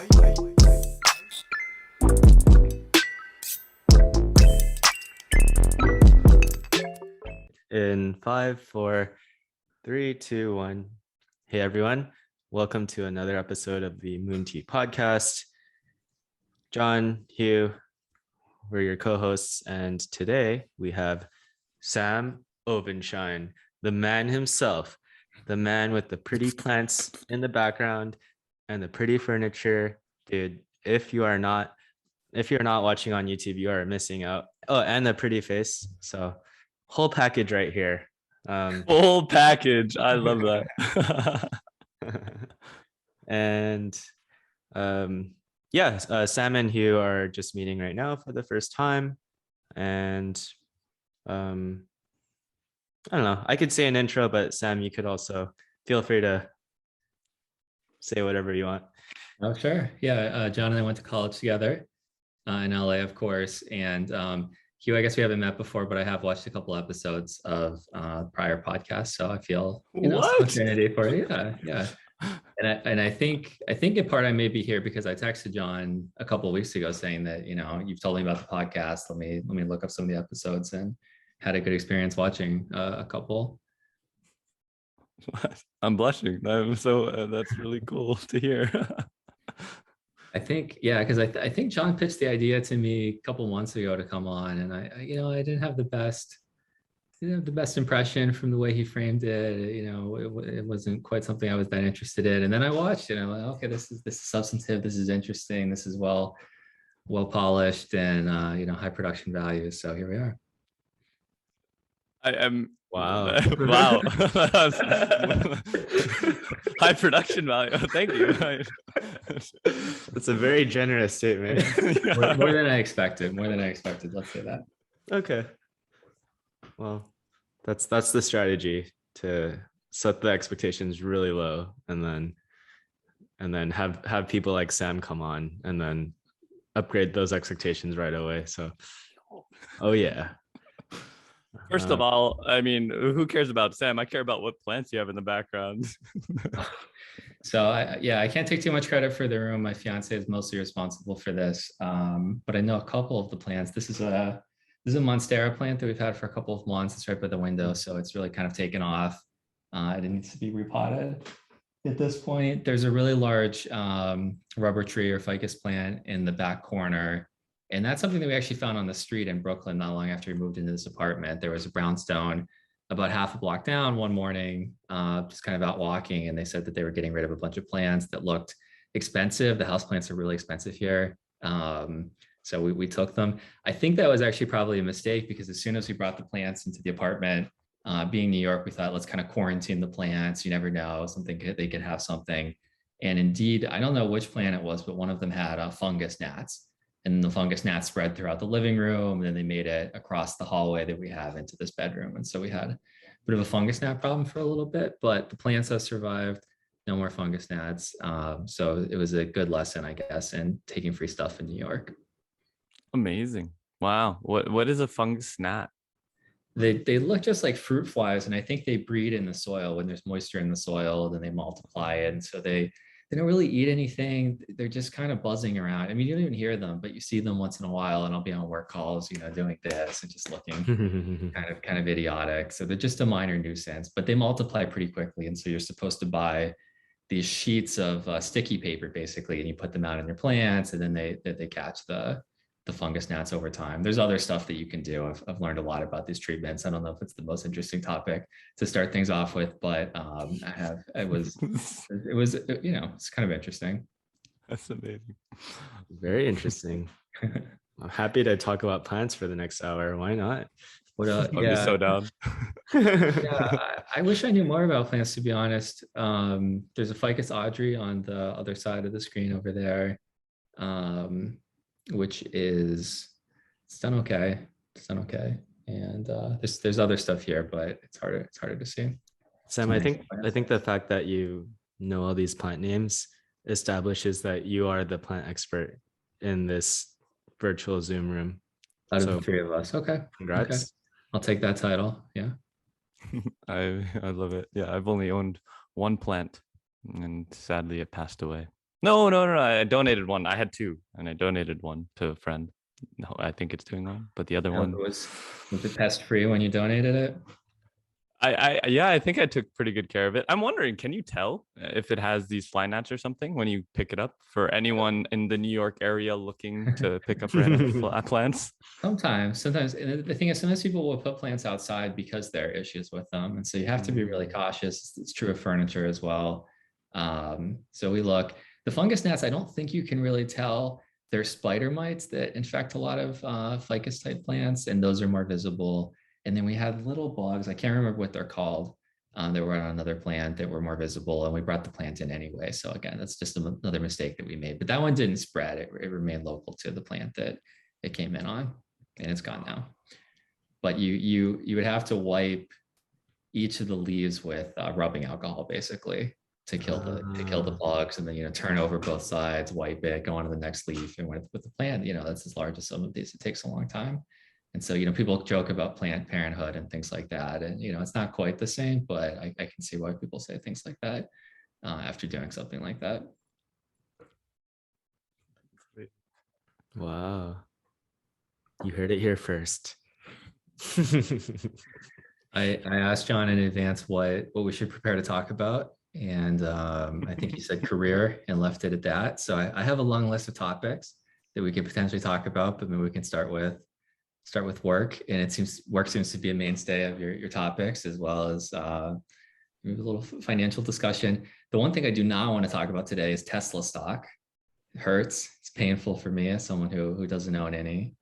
In 5, 4, 3, 2, 1. Hey everyone, welcome to another episode of the Moon Tea Podcast. John, Hugh, we're your co-hosts, and today we have Sam Ovenshine, the man himself, the man with the pretty plants in the background and the pretty furniture. Dude, if you're not watching on YouTube, you are missing out. Oh, and the pretty face. So whole package right here. Full package. I love that. And Sam and Hugh are just meeting right now for the first time. And I don't know. I could say an intro, but Sam, you could also feel free to say whatever you want. Oh, sure. Yeah. John and I went to college together in LA, of course. And Hugh, I guess we haven't met before, but I have watched a couple episodes of prior podcasts. So I feel some affinity for it. Yeah. And I think in part I may be here because I texted John a couple of weeks ago saying that, you've told me about the podcast. Let me look up some of the episodes and had a good experience watching a couple. I'm blushing. That's really cool to hear. I think, because I think John pitched the idea to me a couple months ago to come on, and I didn't have the best impression from the way he framed it. It wasn't quite something I was that interested in. And then I watched it, and I'm like, okay, this is substantive, this is interesting, this is well polished, and high production value. So here we are. I am wow. High production value. Thank you. That's a very generous statement. More than I expected. Let's say that. Okay. Well, that's the strategy, to set the expectations really low, and then have people like Sam come on and then upgrade those expectations right away. So, oh yeah. First of all, I mean, who cares about Sam? I care about what plants you have in the background. So I can't take too much credit for the room. My fiance is mostly responsible for this, but I know a couple of the plants. This is a Monstera plant that we've had for a couple of months. It's right by the window, so it's really kind of taken off. It needs to be repotted. At this point, there's a really large rubber tree or ficus plant in the back corner. And that's something that we actually found on the street in Brooklyn not long after we moved into this apartment. There was a brownstone about half a block down one morning, just kind of out walking, and they said that they were getting rid of a bunch of plants that looked expensive. The house plants are really expensive here. So we took them. I think that was actually probably a mistake, because as soon as we brought the plants into the apartment, being New York, we thought, let's kind of quarantine the plants. You never know, they could have something. And indeed, I don't know which plant it was, but one of them had fungus gnats. And the fungus gnats spread throughout the living room, and then they made it across the hallway that we have into this bedroom. And so we had a bit of a fungus gnat problem for a little bit, but the plants have survived. No more fungus gnats. So it was a good lesson, I guess, in taking free stuff in New York. Amazing. Wow. What is a fungus gnat? They look just like fruit flies, and I think they breed in the soil. When there's moisture in the soil, then they multiply it. And so they don't really eat anything. They're just kind of buzzing around. I mean, you don't even hear them, but you see them once in a while, and I'll be on work calls, doing this and just looking kind of idiotic. So they're just a minor nuisance, but they multiply pretty quickly. And so you're supposed to buy these sheets of sticky paper, basically, and you put them out in your plants, and then they catch the fungus gnats over time. There's other stuff that you can do. I've learned a lot about these treatments. I don't know if it's the most interesting topic to start things off with, but it was it's kind of interesting. That's amazing. Very interesting. I'm happy to talk about plants for the next hour. Why not? I'd be so down. I wish I knew more about plants, to be honest. There's a ficus Audrey on the other side of the screen over there. Which is, it's done okay. And there's other stuff here, but it's harder to see. Sam, I think the fact that you know all these plant names establishes that you are the plant expert in this virtual Zoom room. Out of the three of us. Okay. Congrats. Okay. I'll take that title. Yeah. I love it. Yeah, I've only owned one plant, and sadly it passed away. No. I donated one. I had two, and I donated one to a friend. No, I think it's doing well, but the other one Was it pest free when you donated it? yeah, I think I took pretty good care of it. I'm wondering, can you tell if it has these fly gnats or something when you pick it up? For anyone in the New York area looking to pick up random plants? Sometimes the thing is, sometimes people will put plants outside because there are issues with them, and so you have to be really cautious. It's true of furniture as well. So we look. The fungus gnats, I don't think you can really tell. They're spider mites that infect a lot of ficus type plants, and those are more visible. And then we had little bugs. I can't remember what they're called. That were on another plant that were more visible, and we brought the plant in anyway. So again, that's just another mistake that we made. But that one didn't spread. It remained local to the plant that it came in on, and it's gone now. But you would have to wipe each of the leaves with rubbing alcohol, basically, to kill the bugs, and then turn over both sides, wipe it, go on to the next leaf. And with the plant, that's as large as some of these. It takes a long time. And so, people joke about Planned Parenthood and things like that. And, it's not quite the same, but I can see why people say things like that after doing something like that. Wow. You heard it here first. I asked John in advance what we should prepare to talk about. And I think he said career and left it at that. So I have a long list of topics that we could potentially talk about, but maybe we can start with work. And work seems to be a mainstay of your topics, as well as maybe a little financial discussion. The one thing I do not want to talk about today is Tesla stock. It hurts. It's painful for me as someone who doesn't own any.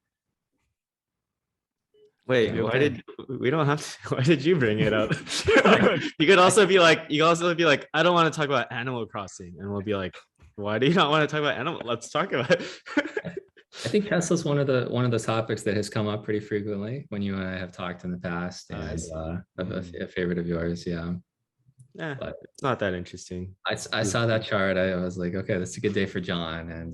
Wait, why did you bring it up? You could also be like, I don't want to talk about Animal Crossing. And we'll be like, why do you not want to talk about Animal? Let's talk about it. I think Tesla's one of the topics that has come up pretty frequently when you and I have talked in the past, and a favorite of yours. Yeah. But it's not that interesting. I saw that chart. I was like, okay, that's a good day for John, and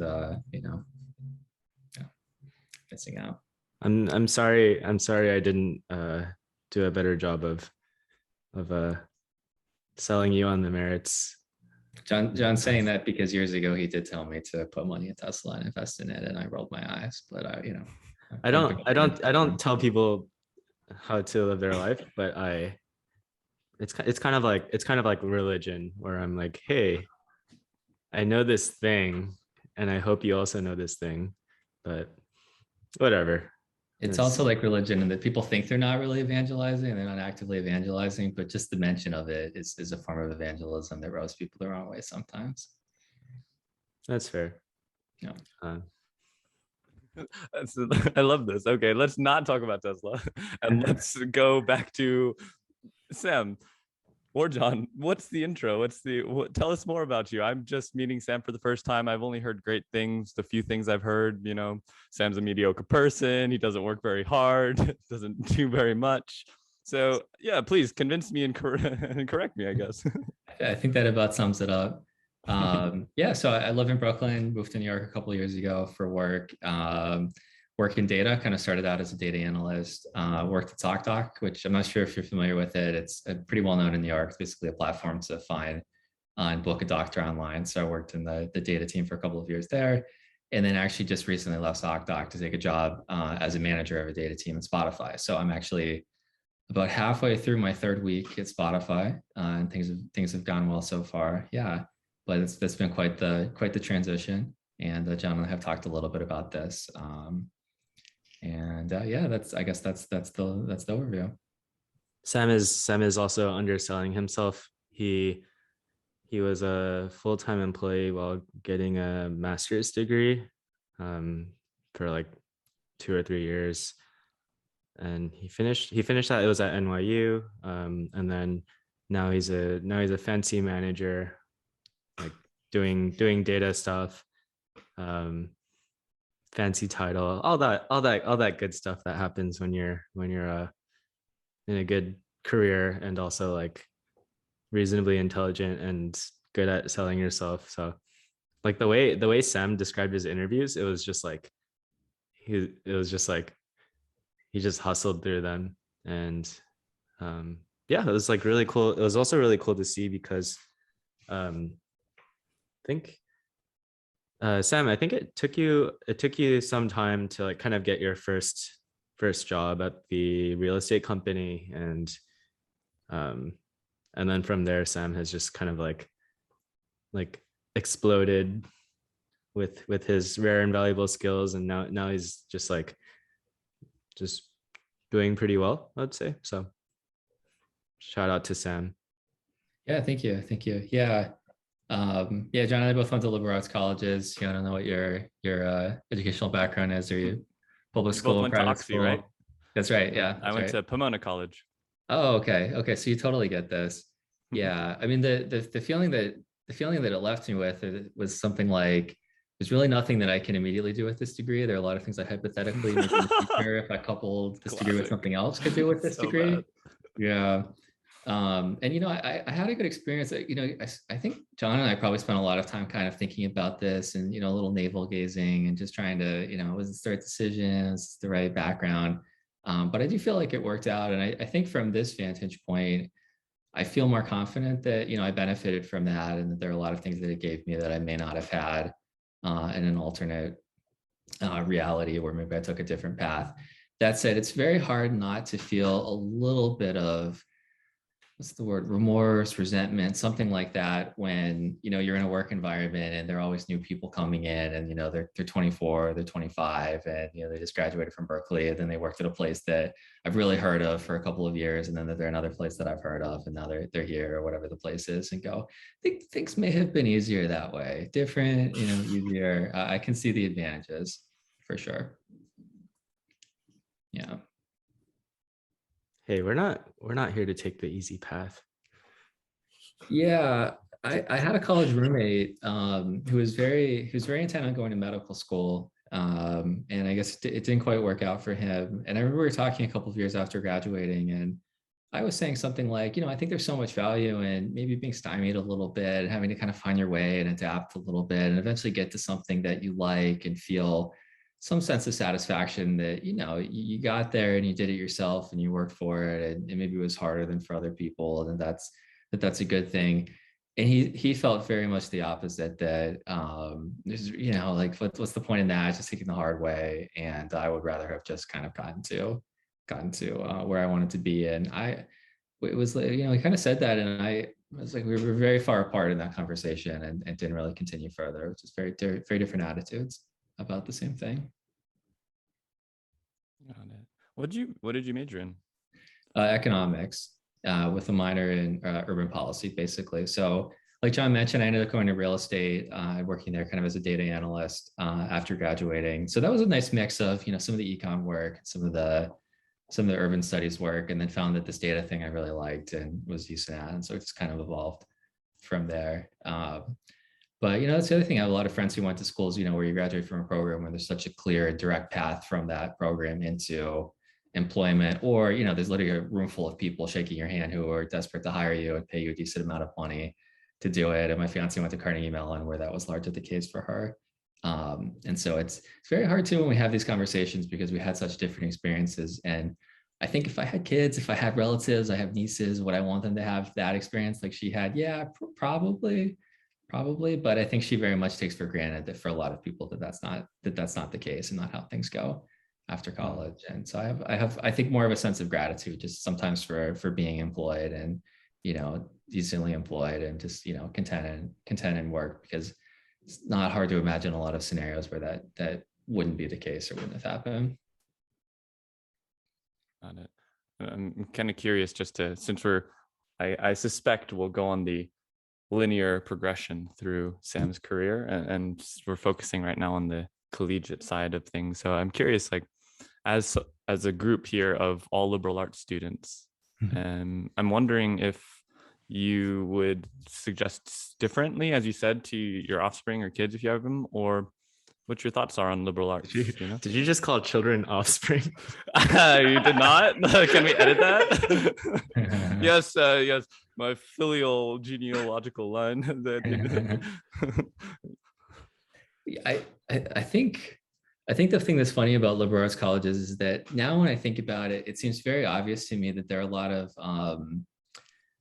missing out. I'm sorry I didn't do a better job of selling you on the merits. John's saying that because years ago he did tell me to put money in Tesla and invest in it, and I rolled my eyes. But I don't tell people how to live their life, but it's kind of like religion, where I'm like, hey, I know this thing, and I hope you also know this thing, but whatever. It's also like religion, and that people think they're not really evangelizing and they're not actively evangelizing, but just the mention of it is a form of evangelism that rubs people the wrong way sometimes. That's fair. Yeah. I love this. Okay, let's not talk about Tesla, and let's go back to Sam or John. What's the intro? Tell us more about you. I'm just meeting Sam for the first time. I've only heard great things. The few things I've heard, Sam's a mediocre person. He doesn't work very hard, doesn't do very much. So yeah, please convince me and correct me, I guess. I think that about sums it up. Yeah, so I live in Brooklyn, moved to New York a couple of years ago for work. Work in data, kind of started out as a data analyst, worked at Zocdoc, which I'm not sure if you're familiar with it. It's pretty well known in New York. It's basically a platform to find and book a doctor online. So I worked in the data team for a couple of years there. And then actually just recently left Zocdoc to take a job as a manager of a data team at Spotify. So I'm actually about halfway through my third week at Spotify, and things have gone well so far. Yeah, but that's been quite the transition. And John and I have talked a little bit about this. Yeah, that's the overview. Sam is also underselling himself. He was a full-time employee while getting a master's degree for like 2 or 3 years, and he finished that. It was at NYU, and then now he's a fancy manager, like doing data stuff. Fancy title, all that good stuff that happens when you're in a good career, and also like reasonably intelligent and good at selling yourself. So like the way Sam described his interviews, it was just like he just hustled through them. And yeah, it was like really cool. It was also really cool to see because I think Sam, I think it took you some time to like kind of get your first job at the real estate company, um and then from there Sam has just kind of like exploded with his rare and valuable skills, and now he's just doing pretty well, I'd say. So shout out to Sam. Yeah, thank you. Thank you. Yeah. Yeah, John and I both went to liberal arts colleges. I don't know what your educational background is. Are you public We both school, went to private Oxy, school? right? That's right. Yeah, I that's went right. to Pomona College. Oh, okay. Okay. So you totally get this. Yeah. I mean, the feeling that it left me with was something like there's really nothing that I can immediately do with this degree. There are a lot of things I hypothetically maybe in the future, if I coupled this degree with Classic. something else, could do with this So degree. bad. Yeah. And I had a good experience. I think John and I probably spent a lot of time kind of thinking about this and a little navel gazing and just trying to, was this the right decision? Is this the right background? But I do feel like it worked out. And I think from this vantage point, I feel more confident that, I benefited from that, and that there are a lot of things that it gave me that I may not have had in an alternate reality where maybe I took a different path. That said, it's very hard not to feel a little bit of, what's the word, remorse, resentment, something like that, when you're in a work environment and there are always new people coming in, and they're 24, they're 25, and they just graduated from Berkeley, and then they worked at a place that I've really heard of for a couple of years, and then they're another place that I've heard of, and now they're here, or whatever the place is, and go, I think things may have been easier that way, different, easier. I can see the advantages for sure. Yeah. Hey, we're not here to take the easy path. Yeah, I had a college roommate who was very intent on going to medical school, and I guess it didn't quite work out for him. And I remember we were talking a couple of years after graduating, and I was saying something like, I think there's so much value in maybe being stymied a little bit, having to kind of find your way and adapt a little bit, and eventually get to something that you like and feel some sense of satisfaction that you got there and you did it yourself and you worked for it, and maybe it was harder than for other people, and that's a good thing. And he felt very much the opposite, that there's like what's the point in that, just taking the hard way, and I would rather have just kind of gotten to where I wanted to be. And it was like, he kind of said that, and I was like, we were very far apart in that conversation, and didn't really continue further, which is very different attitudes about the same thing. Got it. What did you major in? Economics, with a minor in urban policy, basically. So like John mentioned, I ended up going to real estate, working there kind of as a data analyst after graduating. So that was a nice mix of, some of the econ work, some of the urban studies work, and then found that this data thing I really liked and was decent at. And so it just kind of evolved from there. But that's the other thing. I have a lot of friends who went to schools, where you graduate from a program where there's such a clear and direct path from that program into employment, or there's literally a room full of people shaking your hand who are desperate to hire you and pay you a decent amount of money to do it. And my fiance went to Carnegie Mellon, where that was largely the case for her. And so it's very hard too when we have these conversations, because we had such different experiences. And I think if I had kids, if I had relatives, I have nieces, would I want them to have that experience like she had? Yeah, probably. But I think she very much takes for granted that for a lot of people that's not the case, and not how things go after college. And so I think more of a sense of gratitude just sometimes for being employed, and decently employed, and just content in work, because it's not hard to imagine a lot of scenarios where that wouldn't be the case or wouldn't have happened. Got it. I'm kind of curious, just to, since I suspect we'll go on the linear progression through Sam's career, and we're focusing right now on the collegiate side of things. So I'm curious, like, as a group here of all liberal arts students, I'm wondering if you would suggest differently, as you said, to your offspring or kids if you have them, or what your thoughts are on liberal arts. Did you just call children offspring? You did not? Can we edit that? Yes, my filial genealogical line. I think the thing that's funny about liberal arts colleges is that now when I think about it, it seems very obvious to me that there are a lot of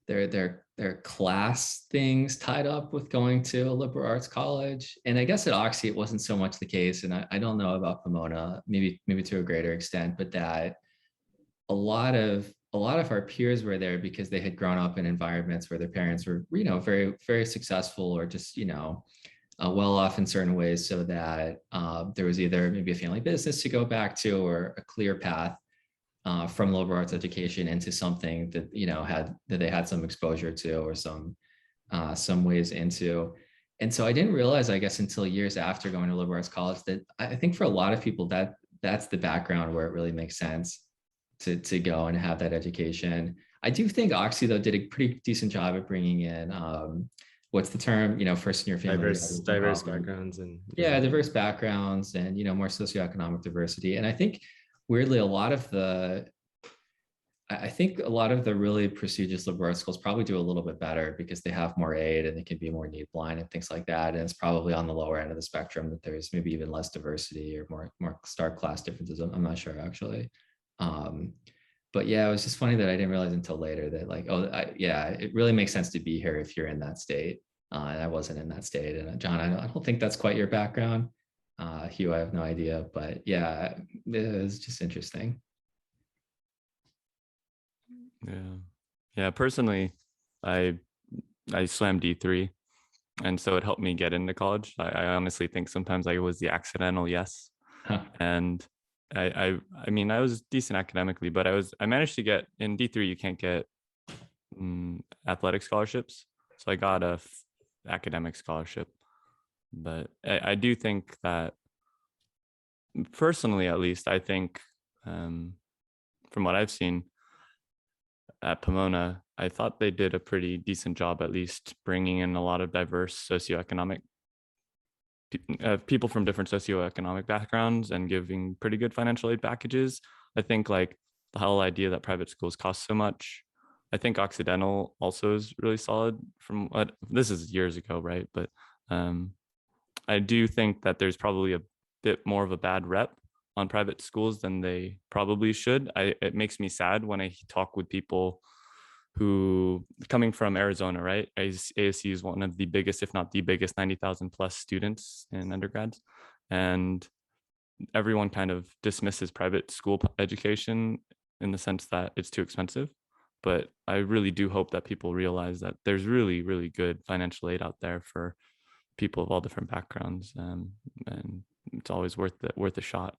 their class things tied up with going to a liberal arts college. And I guess at Oxy it wasn't so much the case, and I don't know about Pomona, maybe to a greater extent, but that a lot of our peers were there because they had grown up in environments where their parents were, very, very successful, or just, well off in certain ways, so that there was either maybe a family business to go back to, or a clear path from liberal arts education into something that they had some exposure to, or some ways into. And so I didn't realize, I guess, until years after going to liberal arts college, that I think for a lot of people that's the background where it really makes sense to go and have that education. I do think Oxy, though, did a pretty decent job at bringing in what's the term, first in your family, diverse backgrounds, and diverse backgrounds, and more socioeconomic diversity. And I think weirdly I think a lot of the really prestigious liberal arts schools probably do a little bit better because they have more aid and they can be more need blind and things like that. And it's probably on the lower end of the spectrum that there's maybe even less diversity or more stark class differences. I'm not sure, actually. But yeah, it was just funny that I didn't realize until later that, like, it really makes sense to be here if you're in that state. And I wasn't in that state. And John, I don't think that's quite your background. Hugh, I have no idea, but yeah, it was just interesting. Yeah. Personally, I swam D3, and so it helped me get into college. I honestly think sometimes I was the accidental yes. Huh. And I mean, I was decent academically, but I managed to get in D3. You can't get athletic scholarships, so I got a academic scholarship. But I do think that, personally, at least, I think from what I've seen at Pomona, I thought they did a pretty decent job, at least bringing in a lot of diverse socioeconomic people from different socioeconomic backgrounds and giving pretty good financial aid packages. I think, like, the whole idea that private schools cost so much. I think Occidental also is really solid. From what, this is years ago, right? But I do think that there's probably a bit more of a bad rep on private schools than they probably should. It makes me sad when I talk with people who, coming from Arizona, right? ASU is one of the biggest, if not the biggest, 90,000 plus students in undergrads. And everyone kind of dismisses private school education in the sense that it's too expensive. But I really do hope that people realize that there's really, really good financial aid out there for people of all different backgrounds. And it's always worth a shot.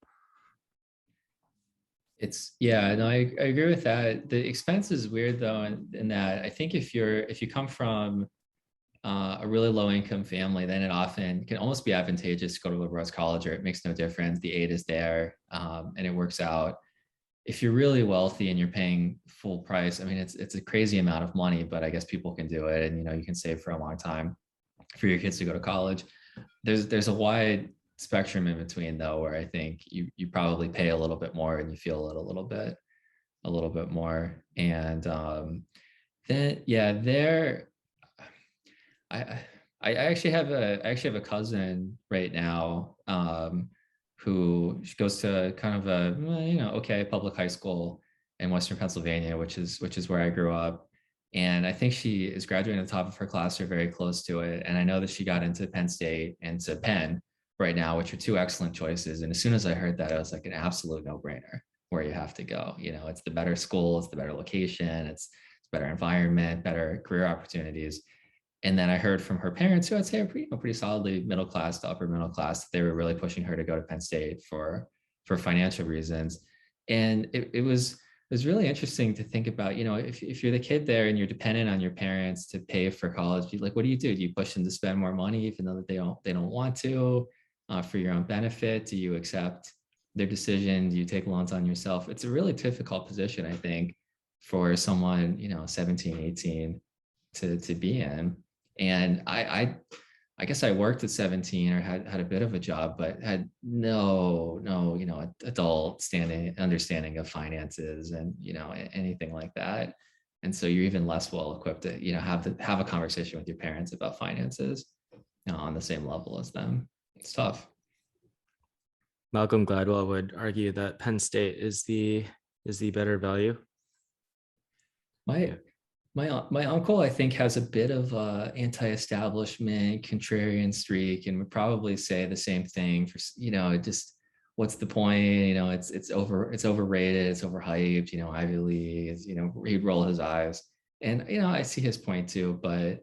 I agree with that. The expense is weird, though, in that I think if you come from a really low income family, then it often can almost be advantageous to go to liberal arts college, or it makes no difference. The aid is there, and it works out. If you're really wealthy and you're paying full price, I mean, it's a crazy amount of money, but I guess people can do it, and you can save for a long time for your kids to go to college. There's a wide spectrum in between, though, where I think you probably pay a little bit more and you feel it a little bit more. And then there, I actually have a cousin right now who goes to kind of a public high school in Western Pennsylvania, which is where I grew up. And I think she is graduating at the top of her class, or very close to it. And I know that she got into Penn State and to Penn right now, which are two excellent choices. And as soon as I heard that, I was like, an absolute no-brainer where you have to go. It's the better school, it's the better location, it's better environment, better career opportunities. And then I heard from her parents, who I'd say are pretty solidly middle class to upper middle class, that they were really pushing her to go to Penn State for financial reasons. And it was really interesting to think about, if you're the kid there and you're dependent on your parents to pay for college, like, what do? Do you push them to spend more money even though that they don't want to, for your own benefit? Do you accept their decision? Do you take loans on yourself? It's a really difficult position, I think, for someone, 17, 18 to be in. And I guess I worked at 17, or had a bit of a job, but had no, adult understanding of finances and, anything like that. And so you're even less well equipped to, have a conversation with your parents about finances, on the same level as them. It's tough. Malcolm Gladwell would argue that Penn State is the better value. My uncle, I think, has a bit of a anti-establishment, contrarian streak, and would probably say the same thing for, just what's the point? It's overrated, it's overhyped, Ivy League is, he'd roll his eyes. And I see his point too, but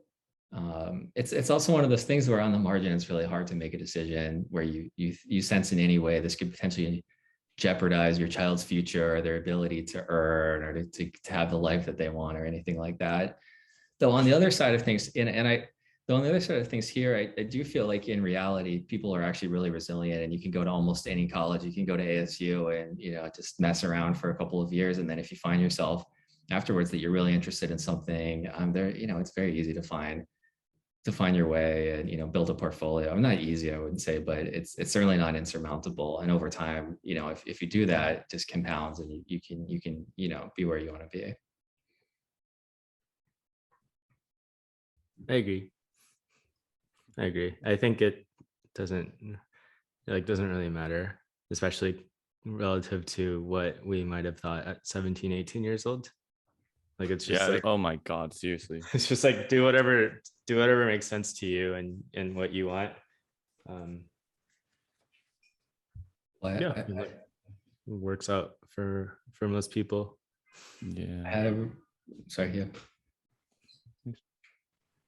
it's also one of those things where on the margin it's really hard to make a decision where you sense in any way this could potentially jeopardize your child's future or their ability to earn or to have the life that they want or anything like that. Though on the other side of things, though on the other side of things here, I do feel like in reality, people are actually really resilient, and you can go to almost any college. You can go to ASU and just mess around for a couple of years, and then if you find yourself afterwards that you're really interested in something, there, it's very easy to find your way and build a portfolio. Not easy, I wouldn't say, but it's certainly not insurmountable. And over time, if you do that, it just compounds, and you can be where you want to be. I agree. I think it doesn't really matter, especially relative to what we might have thought at 17, 18 years old. Like, it's just like, oh my God, seriously. It's just like, do whatever makes sense to you and what you want. It works out for most people. Yeah. Sorry, yeah.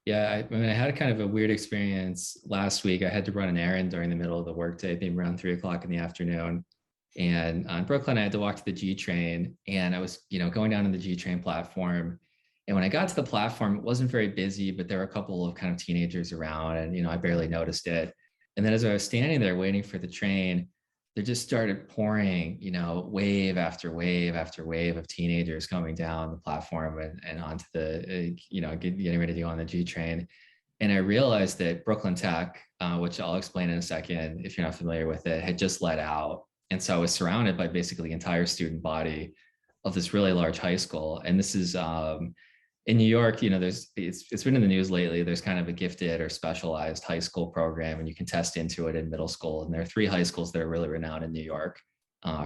Yeah, I had kind of a weird experience last week. I had to run an errand during the middle of the workday, maybe around 3:00 in the afternoon. And on Brooklyn, I had to walk to the G train, and I was, going down on the G train platform. And when I got to the platform, it wasn't very busy, but there were a couple of kind of teenagers around, and I barely noticed it. And then as I was standing there waiting for the train, there just started pouring, wave after wave after wave of teenagers coming down the platform and onto the, getting ready to go on the G train. And I realized that Brooklyn Tech, which I'll explain in a second if you're not familiar with it, had just let out. And so I was surrounded by basically the entire student body of this really large high school. And this is in New York, it's been in the news lately. There's kind of a gifted or specialized high school program, and you can test into it in middle school. And there are 3 high schools that are really renowned in New York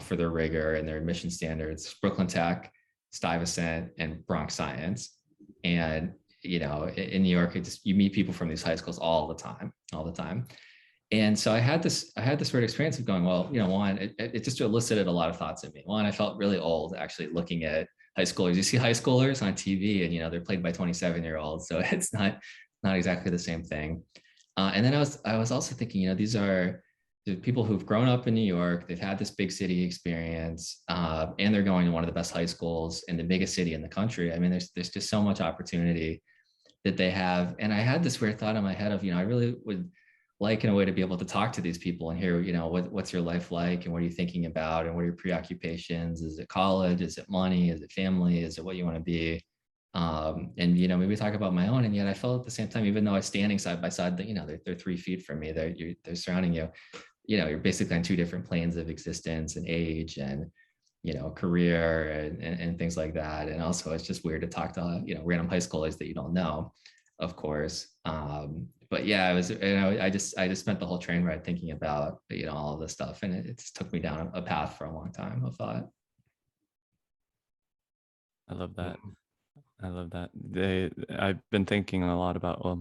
for their rigor and their admission standards: Brooklyn Tech, Stuyvesant, and Bronx Science. And in New York, you meet people from these high schools all the time. And so I had this weird experience of going, well, one, it just elicited a lot of thoughts in me. One, I felt really old actually looking at high schoolers. You see high schoolers on TV, and they're played by 27-year-olds, so it's not exactly the same thing. And then I was also thinking, these are the people who've grown up in New York. They've had this big city experience, and they're going to one of the best high schools in the biggest city in the country. I mean, there's just so much opportunity that they have. And I had this weird thought in my head of, I really would like in a way to be able to talk to these people and hear, what's your life like, and what are you thinking about, and what are your preoccupations? Is it college? Is it money? Is it family? Is it what you want to be? And maybe talk about my own. And yet I felt at the same time, even though I was standing side by side, that they're 3 feet from me, they're surrounding you. You're basically on 2 different planes of existence and age and career and things like that. And also it's just weird to talk to random high schoolers that you don't know, of course. But yeah, it was, I just spent the whole train ride thinking about, all of this stuff. And it just took me down a path for a long time of thought. I love that. I've been thinking a lot about,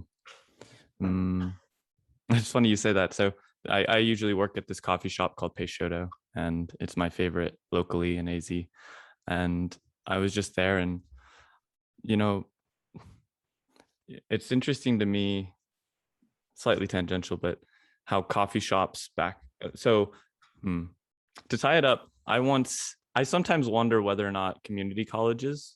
it's funny you say that. So I usually work at this coffee shop called Peixoto, and it's my favorite locally in AZ. And I was just there, and, it's interesting to me, slightly tangential, but how coffee shops to tie it up, I sometimes wonder whether or not community colleges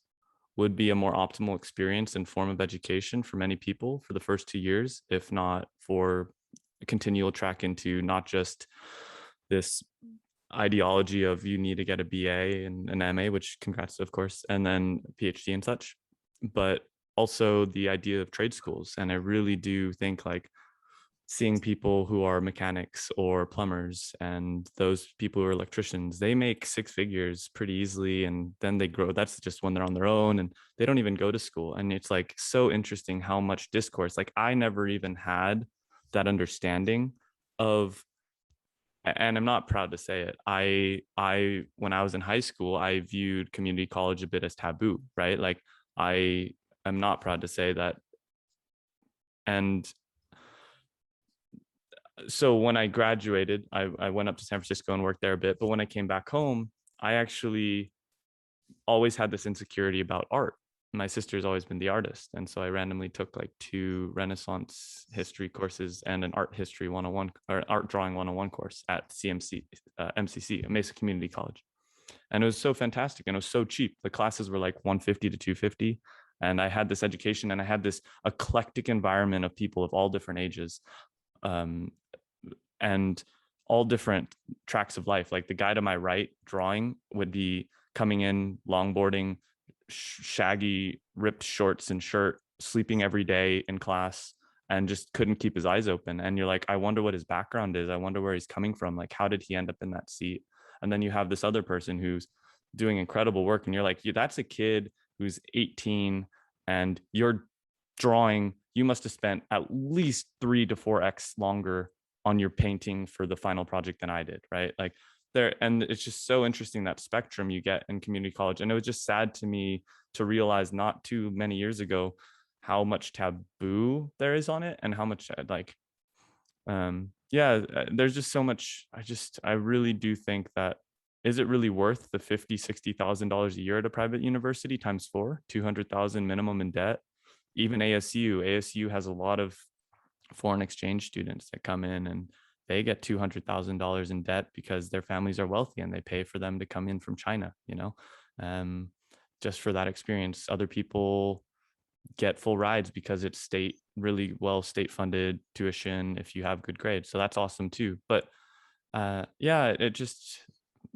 would be a more optimal experience and form of education for many people for the first 2 years, if not for a continual track into not just this ideology of you need to get a BA and an MA, which congrats, of course, and then PhD and such, but also the idea of trade schools. And I really do think seeing people who are mechanics or plumbers and those people who are electricians, they make 6 figures pretty easily, and then they grow. That's just when they're on their own and they don't even go to school. And it's so interesting how much discourse, I never even had that understanding of, and I'm not proud to say it, when I was in high school, I viewed community college a bit as taboo, right? I am not proud to say that. And so when I graduated, I went up to San Francisco and worked there a bit. But when I came back home, I actually always had this insecurity about art. My sister's always been the artist. And so I randomly took like 2 Renaissance history courses and an art history 101 or art drawing 101 course at MCC, Mesa Community College. And it was so fantastic and it was so cheap. The classes were like $150 to $250. And I had this education and I had this eclectic environment of people of all different ages. And all different tracks of life. Like the guy to my right drawing would be coming in, longboarding, shaggy, ripped shorts and shirt, sleeping every day in class, and just couldn't keep his eyes open. And you're like, I wonder what his background is. I wonder where he's coming from. Like, how did he end up in that seat? And then you have this other person who's doing incredible work. And you're like, yeah, that's a kid who's 18 and you're drawing. You must have spent at least 3 to 4x longer on your painting for the final project than I did, right? Like there, and it's just so interesting that spectrum you get in community college. And it was just sad to me to realize not too many years ago how much taboo there is on it and how much like, there's just so much. I really do think that, is it really worth the $50,000-$60,000 a year at a private university times 4, 200,000 minimum in debt? Even ASU has a lot of foreign exchange students that come in and they get $200,000 in debt because their families are wealthy and they pay for them to come in from China, just for that experience. Other people get full rides because it's really well state funded tuition if you have good grades. So that's awesome too. But it just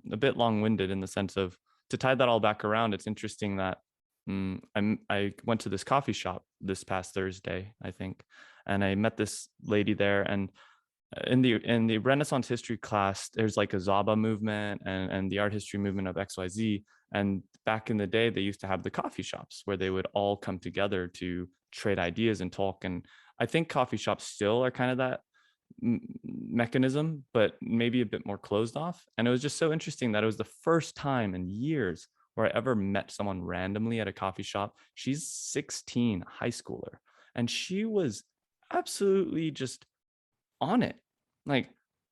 a bit long-winded in the sense of, to tie that all back around, it's interesting that I went to this coffee shop this past Thursday, I think, and I met this lady there. And in the Renaissance history class, there's like a Zaba movement and the art history movement of XYZ. And back in the day, they used to have the coffee shops where they would all come together to trade ideas and talk. And I think coffee shops still are kind of that mechanism, but maybe a bit more closed off. And it was just so interesting that it was the first time in years where I ever met someone randomly at a coffee shop. She's 16, high schooler, and she was absolutely just on it. Like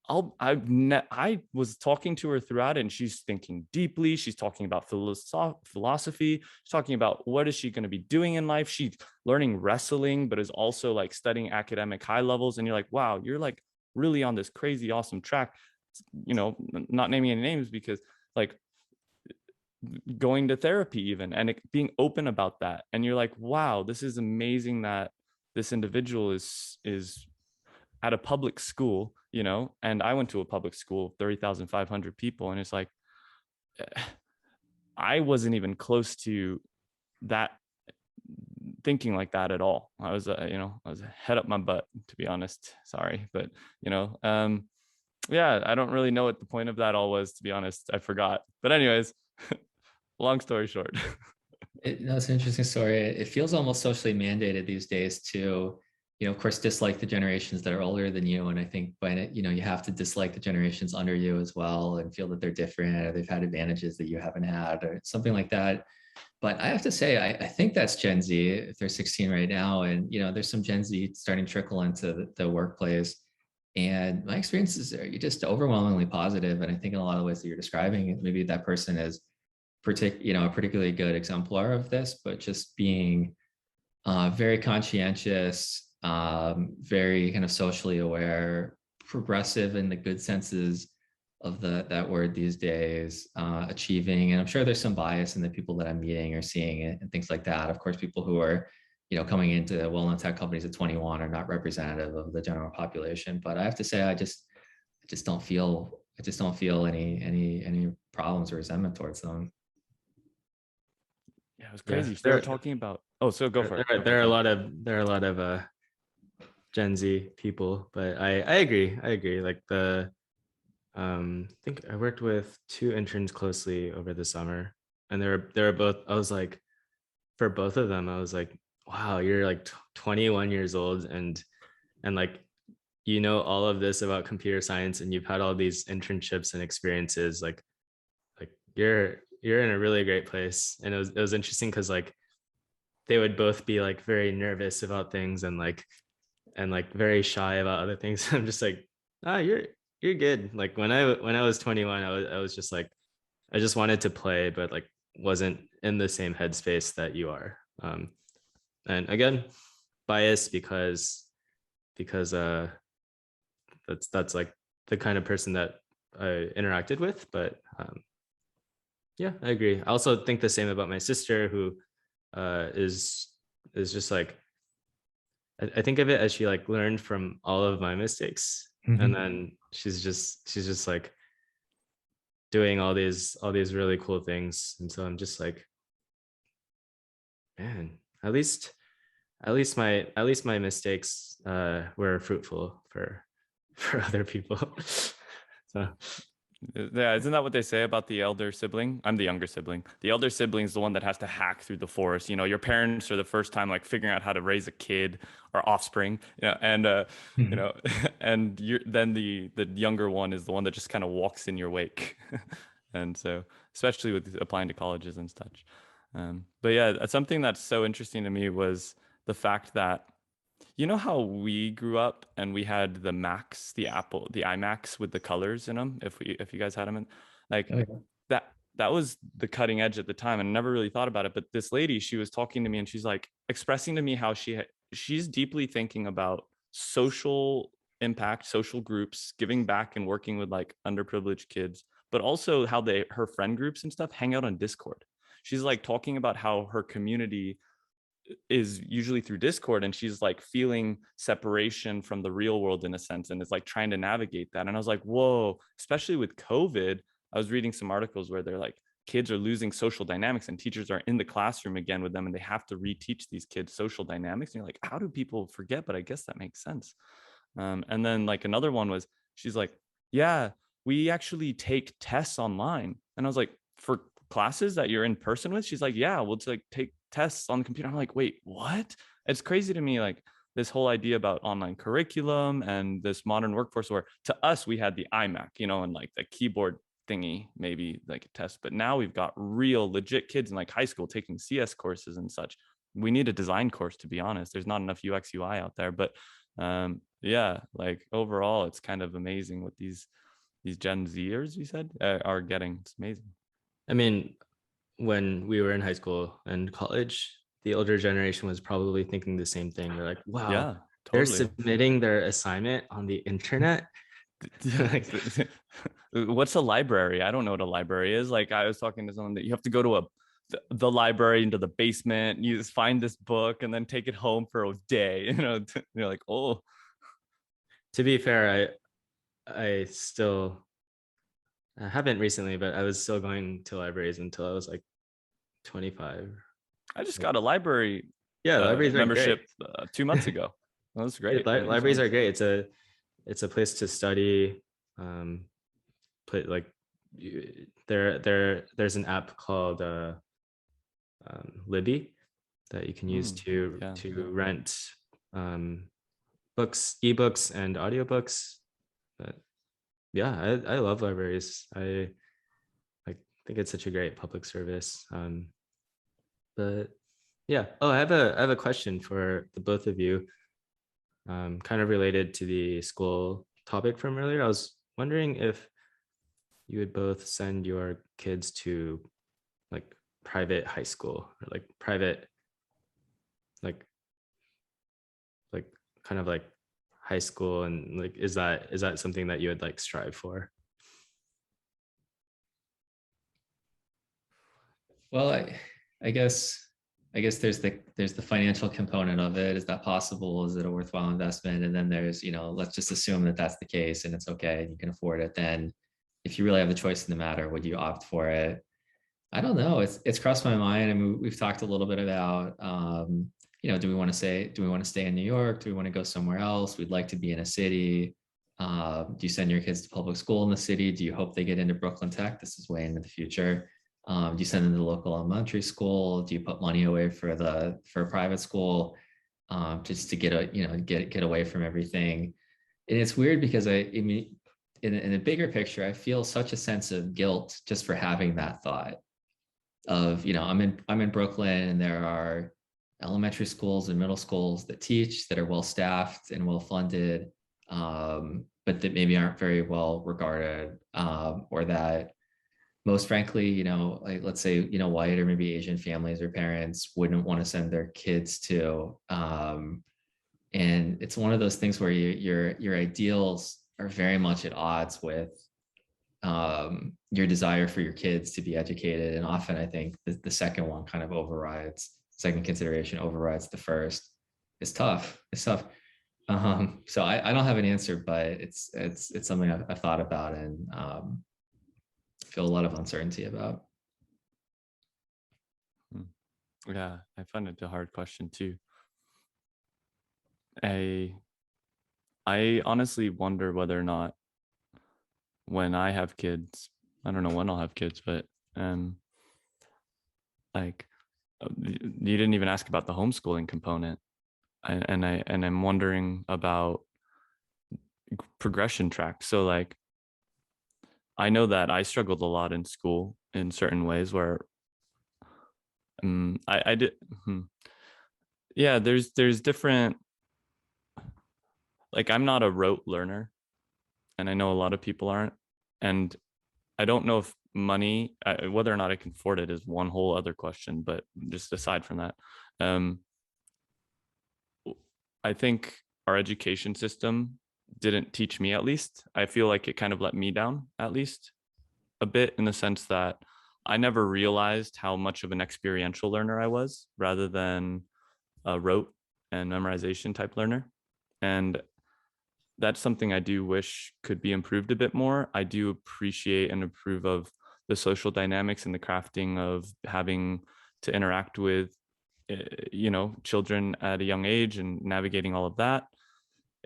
I was talking to her throughout it, and she's thinking deeply. She's talking about philosophy. She's talking about what is she going to be doing in life. She's learning wrestling, but is also like studying academic high levels. And you're like, wow, you're like really on this crazy, awesome track. Not naming any names because like going to therapy even, and being open about that. And you're like, wow, this is amazing that this individual is at a public school, and I went to a public school, 30,500 people. And it's like, I wasn't even close to that, thinking like that at all. I was head up my butt, to be honest. Sorry. But, I don't really know what the point of that all was, to be honest. I forgot. But anyways, long story short. It's an interesting story. It feels almost socially mandated these days to, of course, dislike the generations that are older than you. And I think by it, you have to dislike the generations under you as well and feel that they're different or they've had advantages that you haven't had or something like that. But I have to say, I think that's Gen Z, if they're 16 right now. And, there's some Gen Z starting to trickle into the workplace. And my experiences are just overwhelmingly positive. And I think in a lot of ways that you're describing, maybe that person is a particularly good exemplar of this, but just being very conscientious, very kind of socially aware, progressive in the good senses of that word these days, achieving. And I'm sure there's some bias in the people that I'm meeting or seeing and things like that. Of course, people who are, coming into well-known tech companies at 21 are not representative of the general population. But I have to say, I just don't feel any problems or resentment towards them. Yeah, it was crazy. Yeah. They were talking about. Oh, so go for it. There are a lot of Gen Z people, but I agree. Like I think I worked with 2 interns closely over the summer, and they were both. I was like, for both of them, I was like, wow, you're like 21 years old, and like all of this about computer science, and you've had all these internships and experiences. Like you're in a really great place. And it was interesting because like they would both be like very nervous about things and like very shy about other things. I'm just like, ah, you're good. Like when I was 21, I was just like, I just wanted to play, but like wasn't in the same headspace that you are. And again, bias because that's like the kind of person that I interacted with. But yeah, I agree. I also think the same about my sister, who is just like, I think of it as she like learned from all of my mistakes, and then she's just like doing all these really cool things. And so I'm just like, man, at least my mistakes were fruitful for other people. So Yeah, isn't that what they say about the elder sibling? I'm the younger sibling. The elder sibling is the one that has to hack through the forest. You know, your parents are the first time like figuring out how to raise a kid or offspring. Yeah, and you know, and then the younger one is the one that just kind of walks in your wake. And so, especially with applying to colleges and such. But yeah, something that's so interesting to me was the fact that you know how we grew up and we had the Macs, the iMacs with the colors in them. If you guys had them, like Oh, yeah. that was the cutting edge at the time, and I never really thought about it. But this lady, she was talking to me, and she's like expressing to me how she's deeply thinking about social impact, social groups, giving back, and working with like underprivileged kids, but also how her friend groups and stuff hang out on Discord. She's like talking about how her community is usually through Discord, and she's like feeling separation from the real world in a sense, and is like trying to navigate that. And I was like, whoa, especially with COVID, I was reading some articles where they're like, kids are losing social dynamics and teachers are in the classroom again with them and they have to reteach these kids social dynamics. And you're like, how do people forget? But I guess that makes sense. And then like another one was, she's like, yeah, we actually take tests online. And I was like, for classes that you're in person with? She's like, yeah, we'll just like take tests on the computer. I'm like, wait, what? It's crazy to me, like this whole idea about online curriculum and this modern workforce where to us, we had the iMac, you know, and like the keyboard thingy, maybe like a test, but now we've got real legit kids in like high school taking CS courses and such. We need a design course, to be honest. There's not enough UX UI out there, but yeah, like overall, it's kind of amazing what these Gen Zers, we said, are getting. It's amazing. I mean, when we were in high school and college, the older generation was probably thinking the same thing. They're like, wow, Yeah, they're totally. submitting their assignment on the internet. Like, what's a library? I don't know what a library is. Like I was talking to someone that you have to go to the library into the basement, you just find this book and then take it home for a day. You know, you're like, oh. To be fair, I haven't recently, but I was still going to libraries until I was like 25. I just got a library Yeah, libraries are membership great. 2 months ago. That was great. Libraries are great. It's a place to study. Put like there's an app called Libby that you can use to rent books, ebooks, and audiobooks. But yeah, I love libraries. I think it's such a great public service. But yeah. Oh, I have a question for the both of you. Kind of related to the school topic from earlier. I was wondering if you would both send your kids to like private high school or like private like kind of like high school, and like is that something that you would like strive for? Well, I guess there's the financial component of it. Is that possible? Is it a worthwhile investment? And then there's, let's just assume that that's the case and it's okay and you can afford it. Then if you really have the choice in the matter, would you opt for it? I don't know. It's crossed my mind. I mean, we've talked a little bit about, do we want to stay in New York? Do we want to go somewhere else? We'd like to be in a city. Do you send your kids to public school in the city? Do you hope they get into Brooklyn Tech? This is way into the future. Do you send them to the local elementary school? Do you put money away for a private school, just to get away from everything? And it's weird because I mean, in a bigger picture, I feel such a sense of guilt just for having that thought of, I'm in Brooklyn and there are elementary schools and middle schools that teach, that are well staffed and well funded, but that maybe aren't very well regarded, or that most frankly, like let's say, white or maybe Asian families or parents wouldn't want to send their kids to. And it's one of those things where your ideals are very much at odds with your desire for your kids to be educated. And often I think the second one kind of overrides, second consideration overrides the first. It's tough. It's tough. So I don't have an answer, but it's something I've thought about and feel a lot of uncertainty about. Yeah, I find it a hard question too. I honestly wonder whether or not when I have kids, I don't know when I'll have kids, but like you didn't even ask about the homeschooling component, and I'm wondering about progression tracks. So like I know that I struggled a lot in school in certain ways where I did yeah, there's different, like I'm not a rote learner, and I know a lot of people aren't, and I don't know if money, whether or not I can afford it is one whole other question, but just aside from that, I think our education system didn't teach me, at least. I feel like it kind of let me down, at least a bit, in the sense that I never realized how much of an experiential learner I was rather than a rote and memorization type learner. And that's something I do wish could be improved a bit more. I do appreciate and approve of the social dynamics and the crafting of having to interact with, children at a young age and navigating all of that.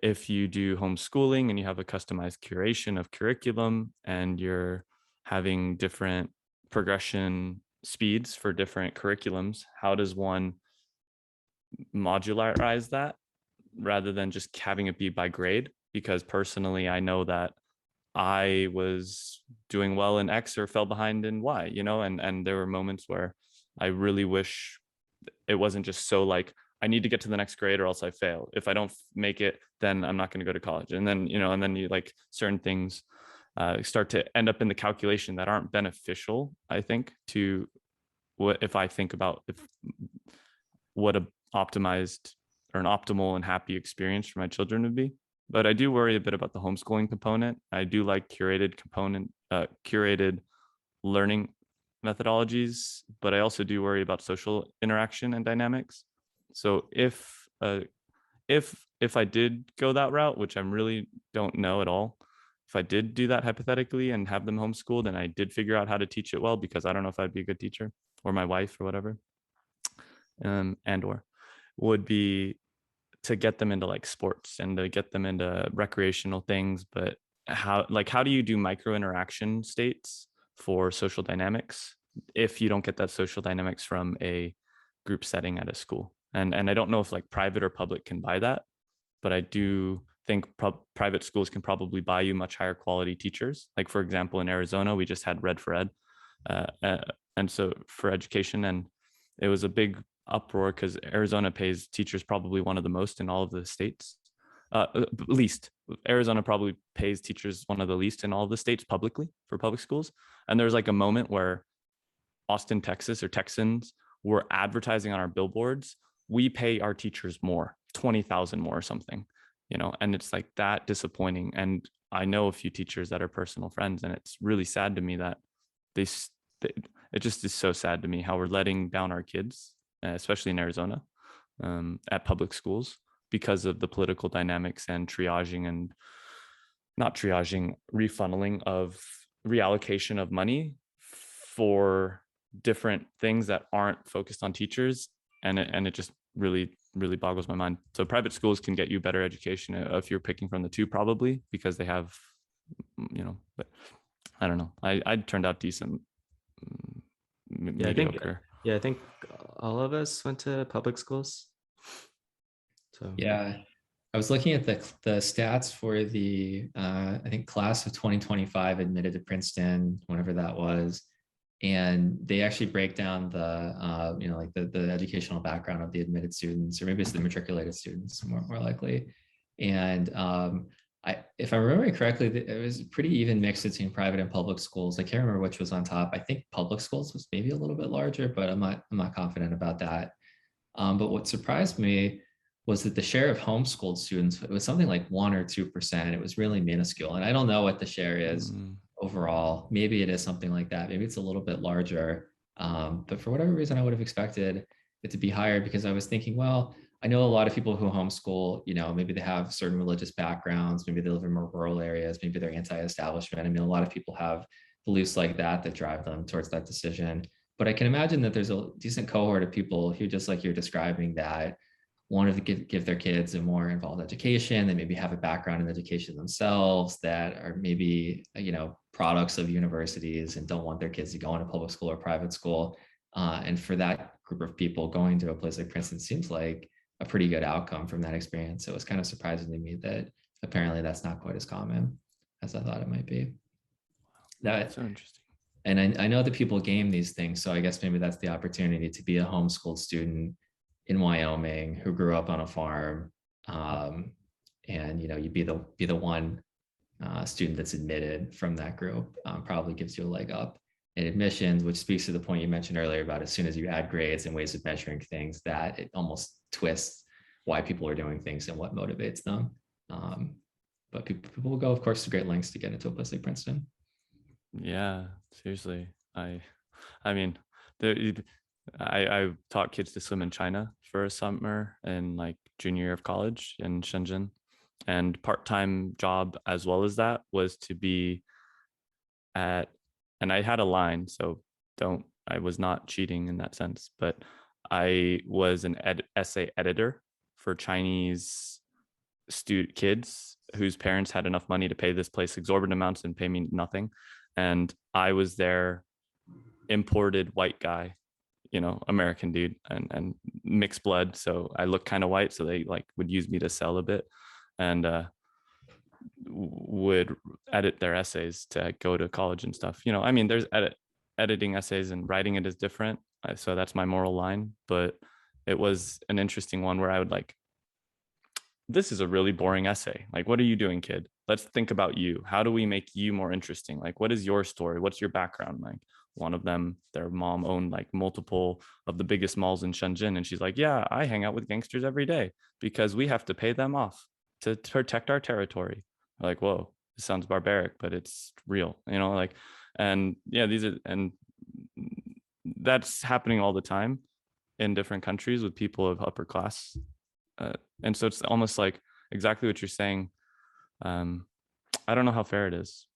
If you do homeschooling and you have a customized curation of curriculum and you're having different progression speeds for different curriculums, how does one modularize that rather than just having it be by grade? Because personally, I know that I was doing well in X or fell behind in Y, and there were moments where I really wish it wasn't just so like, I need to get to the next grade or else I fail. If I don't make it, then I'm not going to go to college. And then, and then you like certain things start to end up in the calculation that aren't beneficial, I think, to what, if I think about what a optimized or an optimal and happy experience for my children would be. But I do worry a bit about the homeschooling component. I do like curated learning methodologies, but I also do worry about social interaction and dynamics. So if I did go that route, which I really don't know at all, if I did do that hypothetically and have them homeschooled and I did figure out how to teach it well, because I don't know if I'd be a good teacher or my wife or whatever, or would be to get them into like sports and to get them into recreational things. But how do you do micro interaction states for social dynamics if you don't get that social dynamics from a group setting at a school? And I don't know if like private or public can buy that, but I do think private schools can probably buy you much higher quality teachers. Like for example, in Arizona, we just had Red for Ed, and so for education, and it was a big uproar because Arizona pays teachers probably one of the most in all of the states. Least. Arizona probably pays teachers one of the least in all of the states publicly for public schools. And there's like a moment where Austin, Texas, or Texans were advertising on our billboards, we pay our teachers more, 20,000 more or something, and it's like that disappointing. And I know a few teachers that are personal friends, and it's really sad to me that it just is so sad to me how we're letting down our kids, especially in Arizona, at public schools because of the political dynamics and triaging and not triaging, refunneling of reallocation of money for different things that aren't focused on teachers. And it just really, really boggles my mind. So private schools can get you better education if you're picking from the two, probably, because they have, but I don't know. I turned out decent, mediocre. I think all of us went to public schools. So yeah, I was looking at the stats for the I think class of 2025 admitted to Princeton, whenever that was. And they actually break down the, like the educational background of the admitted students, or maybe it's the matriculated students more likely. And if I'm remembering correctly, it was pretty even mix between private and public schools. I can't remember which was on top. I think public schools was maybe a little bit larger, but I'm not confident about that. But what surprised me was that the share of homeschooled students, it was something like 1 or 2%. It was really minuscule. And I don't know what the share is overall. Maybe it is something like that. Maybe it's a little bit larger. But for whatever reason, I would have expected it to be higher, because I was thinking, well, I know a lot of people who homeschool, maybe they have certain religious backgrounds, maybe they live in more rural areas, maybe they're anti-establishment. I mean, a lot of people have beliefs like that drive them towards that decision. But I can imagine that there's a decent cohort of people who, just like you're describing, that wanted to give their kids a more involved education. They maybe have a background in education themselves, that are maybe, products of universities and don't want their kids to go into public school or private school. And for that group of people, going to a place like Princeton seems like a pretty good outcome from that experience. So it was kind of surprising to me that apparently that's not quite as common as I thought it might be. That's so interesting. And I know that people game these things, so I guess maybe that's the opportunity to be a homeschooled student in Wyoming who grew up on a farm, and you be the one student that's admitted from that group. Probably gives you a leg up in admissions, which speaks to the point you mentioned earlier about as soon as you add grades and ways of measuring things, that it almost twists why people are doing things and what motivates them. But people will go, of course, to great lengths to get into a place like Princeton. Yeah, seriously. I mean, I taught kids to swim in China for a summer in like junior year of college in Shenzhen, and part-time job as well as that was to be at, and I had a line, so I was not cheating in that sense, but I was an essay editor for Chinese kids whose parents had enough money to pay this place exorbitant amounts and pay me nothing. And I was their imported white guy, American dude, and mixed blood. So I look kind of white. So they would use me to sell a bit, and would edit their essays to go to college and stuff. I mean, there's editing essays and writing it is different. So that's my moral line. But it was an interesting one where I would this is a really boring essay. What are you doing, kid? Let's think about you. How do we make you more interesting? What is your story? What's your background? One of them, their mom owned multiple of the biggest malls in Shenzhen. And she's like, yeah, I hang out with gangsters every day because we have to pay them off to protect our territory. Whoa, this sounds barbaric, but it's real, and yeah, and that's happening all the time in different countries with people of upper class. And so it's almost exactly what you're saying. I don't know how fair it is.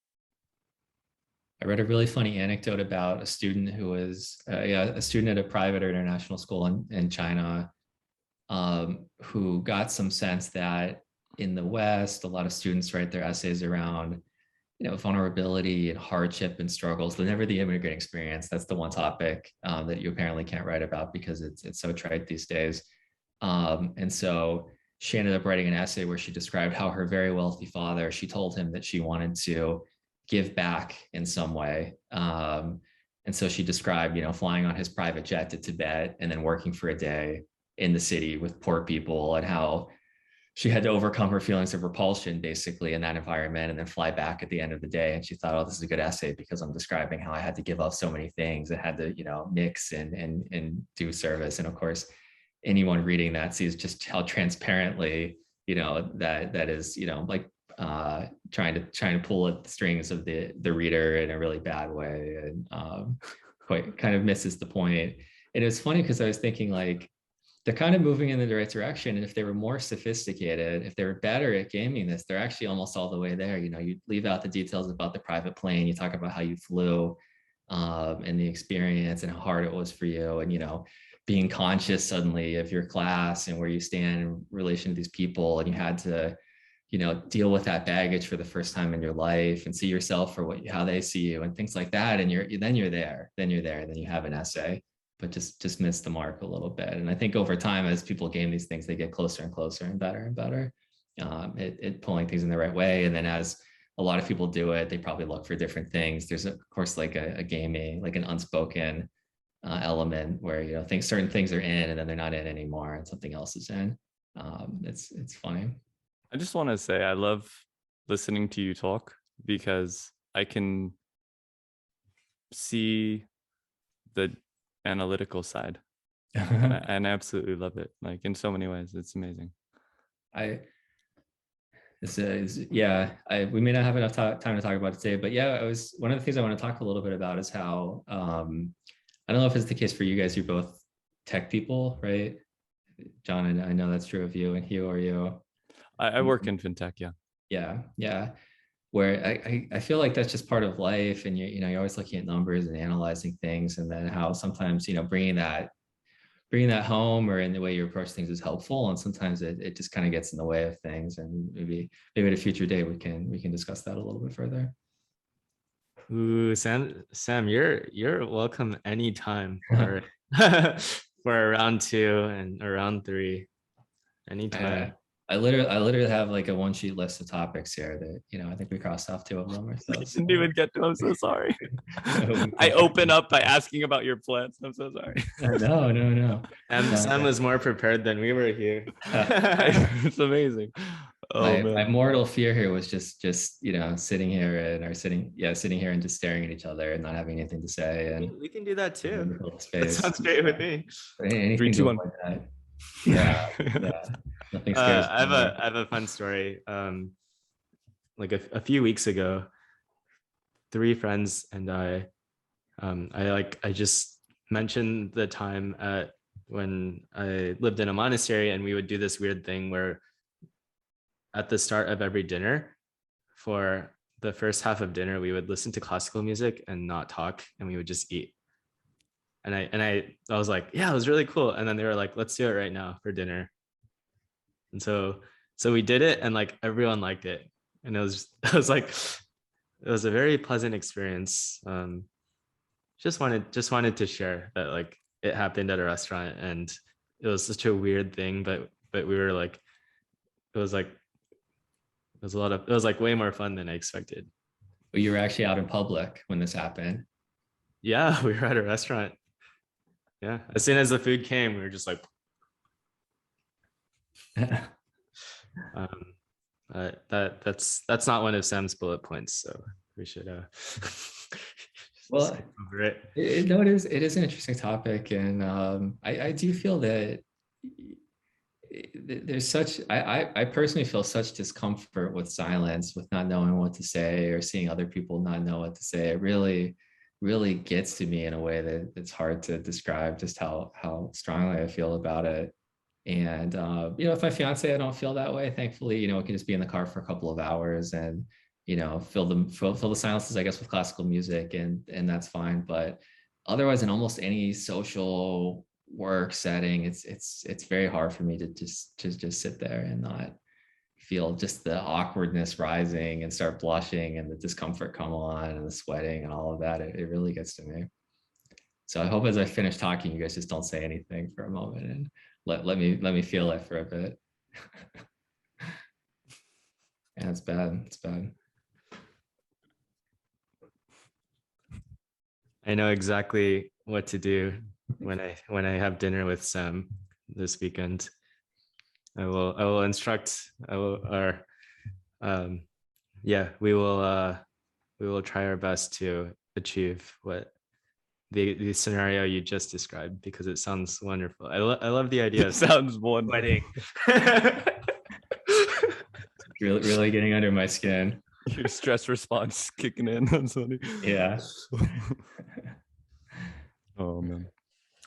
I read a really funny anecdote about a student who was a student at a private or international school in China, who got some sense that in the West, a lot of students write their essays around, vulnerability and hardship and struggles, but never the immigrant experience. That's the one topic that you apparently can't write about because it's so trite these days. And so she ended up writing an essay where she described how her very wealthy father, she told him that she wanted to give back in some way. And so she described, flying on his private jet to Tibet and then working for a day in the city with poor people, and how she had to overcome her feelings of repulsion basically in that environment and then fly back at the end of the day. And she thought, oh, this is a good essay because I'm describing how I had to give up so many things and had to, mix and do service. And of course, anyone reading that sees just how transparently, that is, trying to pull at the strings of the reader in a really bad way, and quite kind of misses the point. And it's funny because I was thinking they're kind of moving in the right direction. And if they were more sophisticated, if they were better at gaming this, they're actually almost all the way there. You leave out the details about the private plane. You talk about how you flew, and the experience and how hard it was for you. And, being conscious suddenly of your class and where you stand in relation to these people. And you had to, deal with that baggage for the first time in your life and see yourself for how they see you and things like that. And then you're there, then you have an essay, but just miss the mark a little bit. And I think over time, as people game these things, they get closer and closer and better at pulling things in the right way. And then as a lot of people do it. They probably look for different things. There's of course like a gaming, like an unspoken element where certain things are in and then they're not in anymore and something else is in. It's funny. I just want to say I love listening to you talk because I can see the analytical side. And I absolutely love it. Like in so many ways, it's amazing. We may not have enough time to talk about it today, but yeah, one of the things I want to talk a little bit about is how I don't know if it's the case for you guys. You're both tech people, right? John, and I know that's true of you, and Hugh, are you? I work in fintech, yeah. Where I feel like that's just part of life, and you're always looking at numbers and analyzing things, and then how sometimes bringing that home or in the way you approach things is helpful, and sometimes it just kind of gets in the way of things. And maybe at a future day we can discuss that a little bit further. Ooh, Sam, you're welcome anytime for for a round 2 and a round 3, anytime. I literally have like a 1-sheet list of topics here that I think we crossed off 2 of them or so. I didn't even get to. I'm so sorry. I open up by asking about your plants. I'm so sorry. No. Sam was more prepared than we were here. It's amazing. My mortal fear here was just sitting here and just staring at each other and not having anything to say. And we can do that too. That sounds great with me. 3, 2, 1. Like that. Yeah. Nothing scares I have a fun story. Like a few weeks ago, 3 friends and I just mentioned the time when I lived in a monastery, and we would do this weird thing where at the start of every dinner, for the first half of dinner, we would listen to classical music and not talk, and we would just eat. And I was like, yeah, it was really cool. And then they were like, let's do it right now for dinner. And so we did it, and like everyone liked it, and it was a very pleasant experience. Just wanted to share that, like, it happened at a restaurant, and it was such a weird thing, but we were like, it was way more fun than I expected. You were actually out in public when this happened. Yeah, we were at a restaurant. Yeah, as soon as the food came, we were just like that's not one of Sam's bullet points, so we should well over it. It is an interesting topic, and I do feel that there's I personally feel such discomfort with silence, with not knowing what to say or seeing other people not know what to say. It really gets to me in a way that it's hard to describe just how strongly I feel about it. And with my fiance, I don't feel that way. Thankfully, we can just be in the car for a couple of hours and fill the silences, I guess, with classical music, and that's fine. But otherwise, in almost any social work setting, it's very hard for me to just sit there and not feel just the awkwardness rising and start blushing and the discomfort come on and the sweating and all of that. It really gets to me. So I hope as I finish talking, you guys just don't say anything for a moment and let me feel it for a bit. Yeah, it's bad. I know exactly what to do when I have dinner with Sam this weekend. We will try our best to achieve what the scenario you just described, because it sounds wonderful. I love the idea. It sounds wonderful. really getting under my skin. Your stress response kicking in. That's funny. Yeah. Oh man,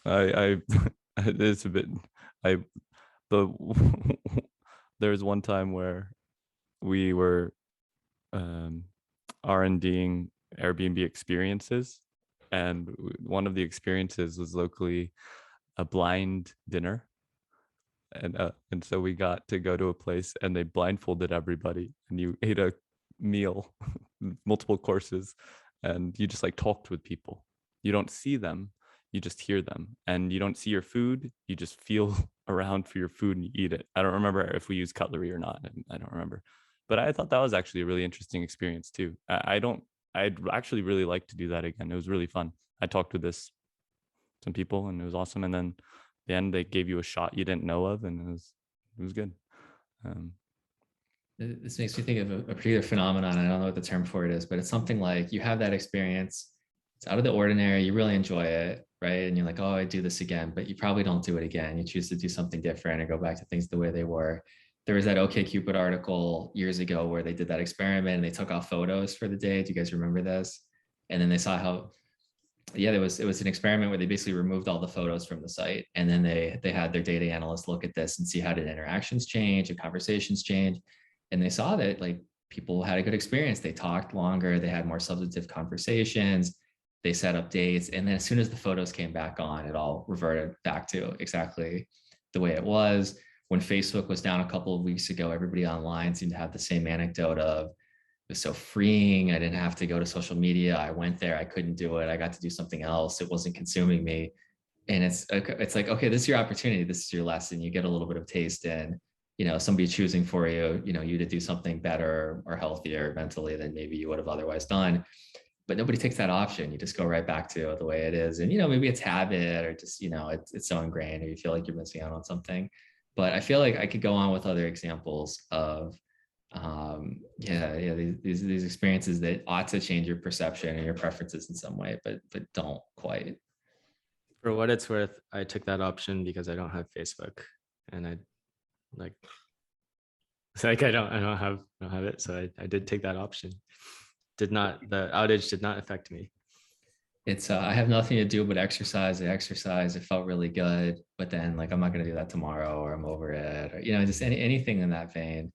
I it's a bit. There was one time where we were R&Ding Airbnb experiences, and one of the experiences was locally a blind dinner, and so we got to go to a place and they blindfolded everybody, and you ate a meal, multiple courses, and you just like talked with people. You don't see them, you just hear them, and you don't see your food, you just feel around for your food and you eat it. I don't remember if we use cutlery or not. I don't remember, But I thought that was actually a really interesting experience too. I'd actually really like to do that again. It was really fun. I talked with some people and it was awesome. And then at the end, they gave you a shot you didn't know of, and it was good. This makes me think of a particular phenomenon. I don't know what the term for it is, but it's something like you have that experience. It's out of the ordinary. You really enjoy it, right? And you're like, oh, I do this again, but you probably don't do it again. You choose to do something different or go back to things the way they were. There was that OKCupid article years ago where they did that experiment and they took off photos for the day. Do you guys remember this? And then they saw how, yeah, it was an experiment where they basically removed all the photos from the site. And then they had their data analysts look at this and see how did interactions change and conversations change. And they saw that like people had a good experience. They talked longer, they had more substantive conversations, they set up dates. And then as soon as the photos came back on, it all reverted back to exactly the way it was. When Facebook was down a couple of weeks ago, everybody online seemed to have the same anecdote of, it was so freeing. I didn't have to go to social media. I went there, I couldn't do it. I got to do something else. It wasn't consuming me. And it's like, okay, this is your opportunity. This is your lesson. You get a little bit of taste in, somebody choosing for you, you to do something better or healthier mentally than maybe you would have otherwise done. But nobody takes that option. You just go right back to the way it is. And, maybe it's habit or just, it's so ingrained or you feel like you're missing out on something. But I feel like I could go on with other examples of, these experiences that ought to change your perception and your preferences in some way, but don't quite. For what it's worth, I took that option because I don't have Facebook, and I don't have it, so I did take that option. The outage did not affect me. It's I have nothing to do but exercise. I exercise. It felt really good, but then like I'm not going to do that tomorrow, or I'm over it, or just anything in that vein.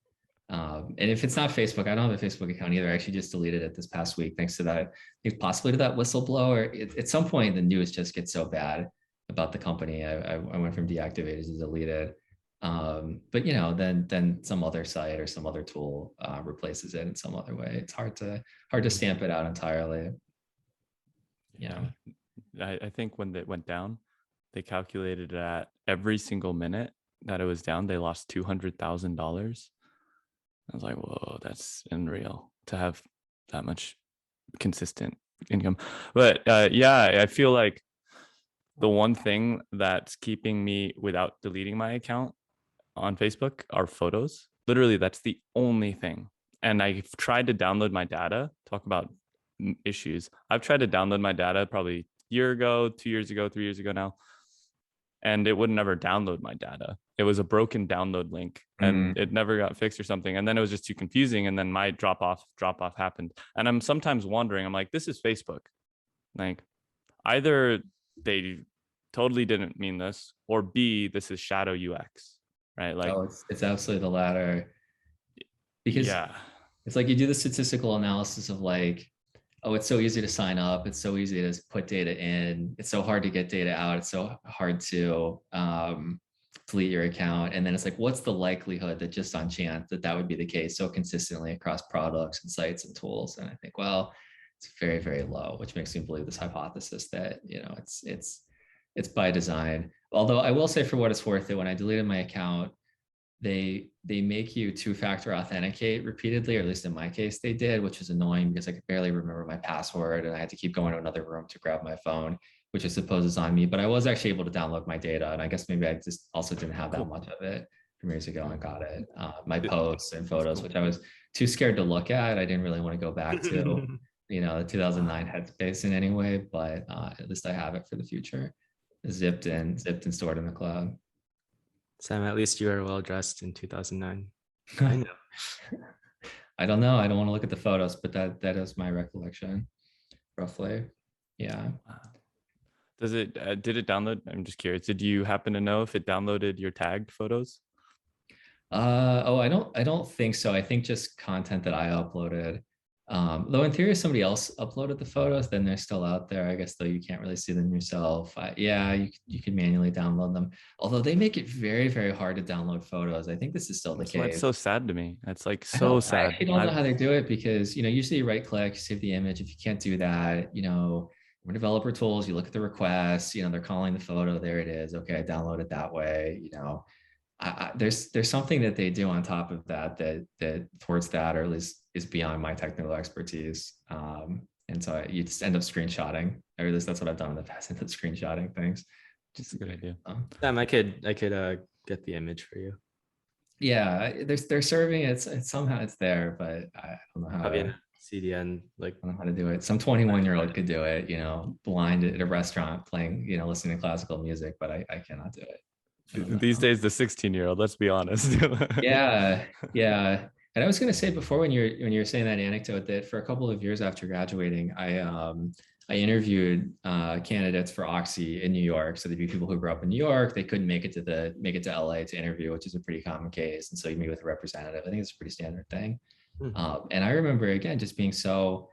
And if it's not Facebook, I don't have a Facebook account either. I actually just deleted it this past week, thanks to that. I think possibly to that whistleblower. At some point, the news just gets so bad about the company. I went from deactivated to deleted. But then some other site or some other tool replaces it in some other way. It's hard to stamp it out entirely. I think when it went down, they calculated that every single minute that it was down, they lost $200,000. I was like, whoa, that's unreal to have that much consistent income. But I feel like the one thing that's keeping me without deleting my account on Facebook are photos. Literally, that's the only thing. And I've tried to download my data, talk about issues. I've tried to download my data probably a year ago, 2 years ago, 3 years ago now, and it would never download my data. It was a broken download link and it never got fixed or something. And then it was just too confusing. And then my drop off happened. And I'm sometimes wondering, I'm like, this is Facebook. Like either they totally didn't mean this, or B, this is shadow UX, right? Like, it's absolutely the latter. Because it's like you do the statistical analysis of like, oh, it's so easy to sign up. It's so easy to put data in. It's so hard to get data out. It's so hard to delete your account. And then it's like, what's the likelihood that just on chance that would be the case so consistently across products and sites and tools? And I think, well, it's very, very low, which makes me believe this hypothesis that, it's by design. Although I will say, for what it's worth, that when I deleted my account, they make you two-factor authenticate repeatedly, or at least in my case they did, which is annoying because I could barely remember my password and I had to keep going to another room to grab my phone, which I suppose is on me. But I was actually able to download my data, and I guess maybe I just also didn't have that much of it from years ago and got it. My posts and photos, which I was too scared to look at. I didn't really want to go back to the 2009 headspace in any way, but at least I have it for the future, zipped and stored in the cloud. Sam, at least you are well dressed in 2009. I know. I don't know. I don't want to look at the photos, but that is my recollection, roughly. Yeah. Did it download? I'm just curious. Did you happen to know if it downloaded your tagged photos? I don't think so. I think just content that I uploaded. Though in theory, if somebody else uploaded the photos, then they're still out there. I guess though you can't really see them yourself. You can manually download them. Although they make it very, very hard to download photos. I think this is still the case. That's so sad to me. That's like so sad. I actually don't know how they do it because usually you right click, you save the image. If you can't do that, when developer tools, you look at the requests. They're calling the photo. There it is. Okay, I download it that way. there's something that they do on top of that towards that, or at least is beyond my technical expertise. And so you just end up screenshotting, or at least that's what I've done in the past, end up screenshotting things. Just a good idea. Sam, I could get the image for you. Yeah, they're serving it. It's somehow it's there, but I don't know how. Probably in CDN, like I don't know how to do it. Some 21-year-old could do it, blind at a restaurant playing, listening to classical music, but I cannot do it. These days, the 16-year-old, let's be honest. Yeah. And I was going to say before, when you're saying that anecdote, that for a couple of years after graduating, I interviewed candidates for Oxy in New York. So there'd be people who grew up in New York. They couldn't make it to LA to interview, which is a pretty common case. And so you meet with a representative. I think it's a pretty standard thing. And I remember, again, just being so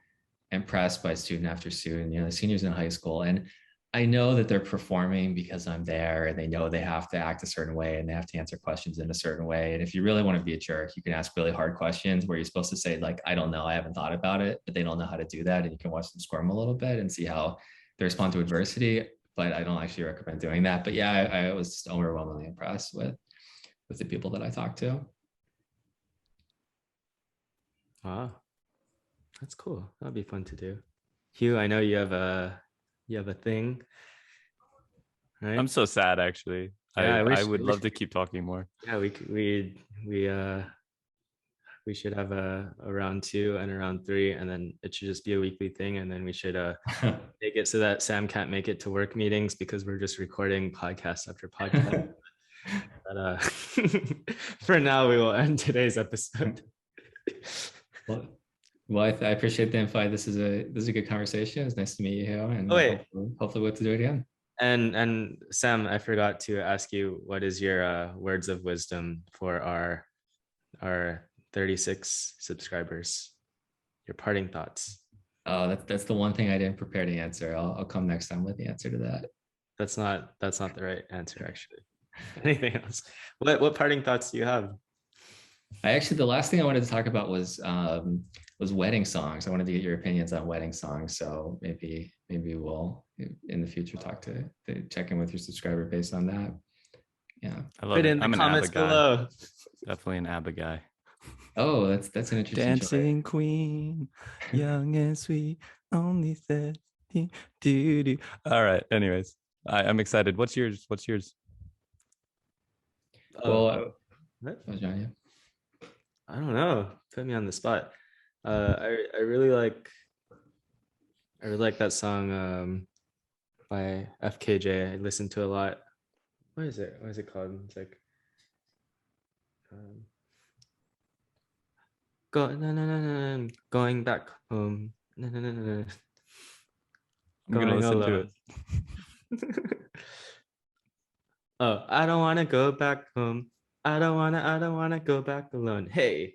impressed by student after student, the seniors in high school. And I know that they're performing because I'm there, and they know they have to act a certain way and they have to answer questions in a certain way. And if you really want to be a jerk, you can ask really hard questions where you're supposed to say, like, I don't know, I haven't thought about it, but they don't know how to do that. And you can watch them squirm a little bit and see how they respond to adversity. But I don't actually recommend doing that. But yeah, I was just overwhelmingly impressed with the people that I talked to. Wow, that's cool. That'd be fun to do. Hugh, I know you have a thing, right? I'm so sad, actually. Yeah, I would love to keep talking more. Yeah, we should have a round 2 and a round 3, and then it should just be a weekly thing. And then we should make it so that Sam can't make it to work meetings because we're just recording podcast after podcast. But for now, we will end today's episode. Well, I appreciate the invite. This is a good conversation. It's nice to meet you, Hugh, and hopefully we'll have to do it again. And Sam, I forgot to ask you, what is your words of wisdom for our 36 subscribers? Your parting thoughts. Oh, that's the one thing I didn't prepare to answer. I'll come next time with the answer to that. That's not the right answer, actually. Anything else? What parting thoughts do you have? The last thing I wanted to talk about was wedding songs. I wanted to get your opinions on wedding songs. So maybe we'll in the future check in with your subscriber base on that. Yeah. I love Put it. in the I'm an comments ABBA guy. below. Definitely an ABBA guy. Oh, that's an interesting Dancing queen, young and sweet, only 13. All right. Anyways, I'm excited. What's yours? Well, what? Oh, John, yeah. I don't know. Put me on the spot. I really like that song by FKJ. I listen to a lot. What is it? What is it called? It's like going back home. I'm gonna listen to it. Oh, I don't want to go back home. I don't want to go back alone. Hey,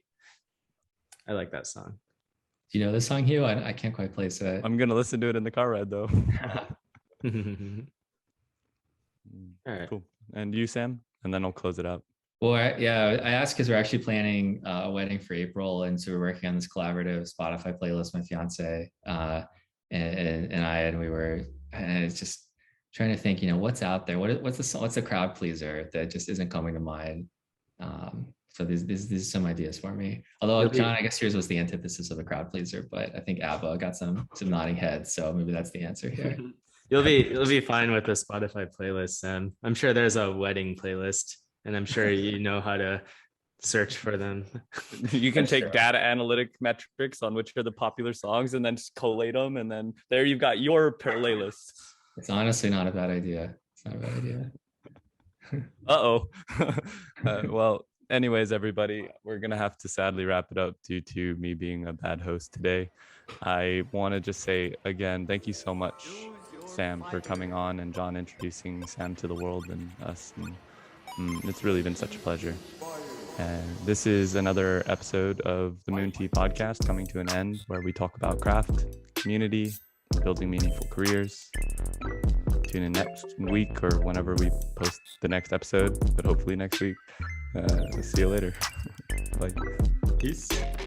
I like that song. Do you know this song, Hugh? I can't quite place it. I'm gonna listen to it in the car ride, though. All right. Cool. And you, Sam? And then I'll close it out. Well, I asked because we're actually planning a wedding for April, and so we're working on this collaborative Spotify playlist. My fiance and we were, and it's just trying to think, what's out there, what's a crowd pleaser that just isn't coming to mind. So there's some ideas for me. Although, John, I guess yours was the antithesis of a crowd pleaser, but I think ABBA got some nodding heads, so maybe that's the answer here. You'll be fine with the Spotify playlist, Sam. I'm sure there's a wedding playlist, and I'm sure you know how to search for them. You can take data analytic metrics on which are the popular songs and then just collate them, and then there you've got your playlist. It's honestly not a bad idea. It's not a bad idea. Well, anyways, everybody, we're gonna have to sadly wrap it up due to me being a bad host today. I want to just say again, thank you so much, Sam, for coming on, and John introducing Sam to the world and us. And it's really been such a pleasure. And this is another episode of the Moon Tea podcast coming to an end, where we talk about craft, community, building meaningful careers. Tune in next week or whenever we post the next episode, but hopefully next week. See you later. Bye. Peace.